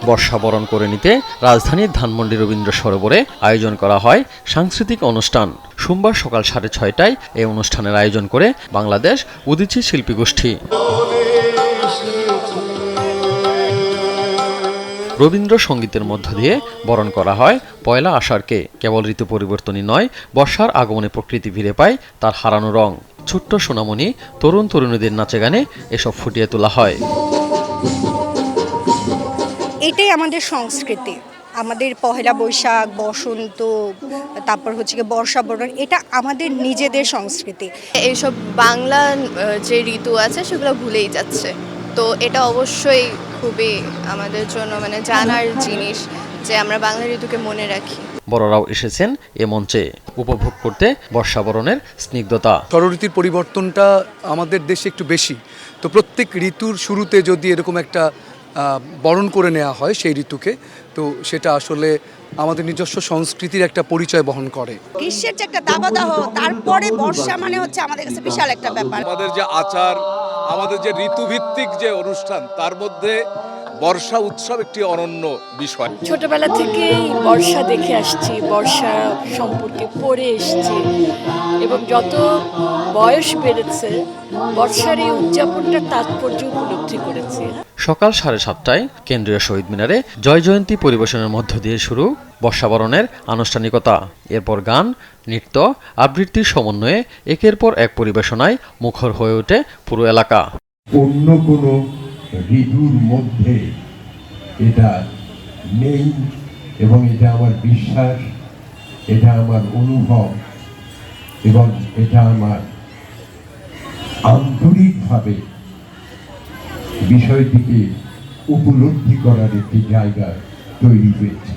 বর্ষাবরণ করে নিতে রাজধানীর ধানমন্ডি রবীন্দ্র সরোবরে আয়োজন করা হয় সাংস্কৃতিক অনুষ্ঠান। সোমবার সকাল 6:30টায় এই অনুষ্ঠানের আয়োজন করে বাংলাদেশ উদীচী শিল্পী গোষ্ঠী। রবীন্দ্রসঙ্গীতের মধ্য দিয়ে বরণ করা হয় পয়লা আষাঢ়কে। কেবল ঋতু পরিবর্তনই নয়, বর্ষার আগমনে প্রকৃতি ফিরে পায় তার হারানো রং। ছোট্ট সোনামণি, তরুণ তরুণীদের নাচে গানে এসব ফুটিয়ে তোলা হয়। এটাই আমাদের সংস্কৃতি, আমাদের পহেলা বৈশাখ, বসন্ত, তারপর হচ্ছে কি বর্ষাবরণ, এটা আমাদের নিজেদের সংস্কৃতি। এইসব বাংলা যে ঋতু আছে সেগুলো ভুলেই যাচ্ছে, তো এটা অবশ্যই খুবই আমাদের জন্য মানে জানার জিনিস যে আমরা বাংলা ঋতুকে মনে রাখি। বড়রাও এসেছেন এ মঞ্চে উপভোগ করতে বর্ষাবরণের স্নিগ্ধতা। ঋতুর পরিবর্তনটা আমাদের দেশে একটু বেশি, তো প্রত্যেক ঋতুর শুরুতে যদি এরকম একটা বরণ করে নেওয়া হয় সেই ঋতুকে, তো সেটা আসলে আমাদের নিজস্ব সংস্কৃতির একটা পরিচয় বহন করে। গ্রীষ্মের যে একটা দাবদাহ, তারপরে বর্ষা মানে হচ্ছে আমাদের কাছে বিশাল একটা ব্যাপার। আমাদের যে আচার, আমাদের যে ঋতুভিত্তিক যে অনুষ্ঠান, তার মধ্যে বর্ষা উৎসব একটি অনন্য বিষয়। ছোটবেলা থেকেই বর্ষা দেখে আসছি, বর্ষা সম্পর্কে পড়ে এসেছি, এবং যত বয়স বেড়েছে বর্ষার এই উদযাপনটার তাৎপর্য উপলব্ধি করেছি। সকাল 7:30টায় কেন্দ্রীয় শহীদ মিনারে জয় জয়ন্তী পরিবেশনের মধ্য দিয়ে শুরু বর্ষাবরণের আনুষ্ঠানিকতা। এরপর গান, নৃত্য, আবৃত্তির সমন্বয়ে একের পর এক পরিবেশনায় মুখর হয়ে ওঠে পুরো এলাকা। অন্য কোনো ঋতুর মধ্যে এটা নেই, এবং এটা আমার বিশ্বাস, এটা আমার অনুভব, এবং এটা আমার আন্তরিকভাবে বিষয়টিকে উপলব্ধি করার একটি জায়গা তৈরি হয়েছে।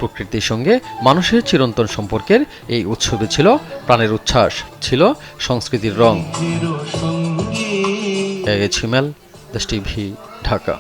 প্রকৃতির সঙ্গে মানুষের চিরন্তন সম্পর্কের এই উৎসবে ছিল প্রাণের উচ্ছ্বাস, ছিল সংস্কৃতির রং। ছিমেল, দেশ টিভি, ঢাকা।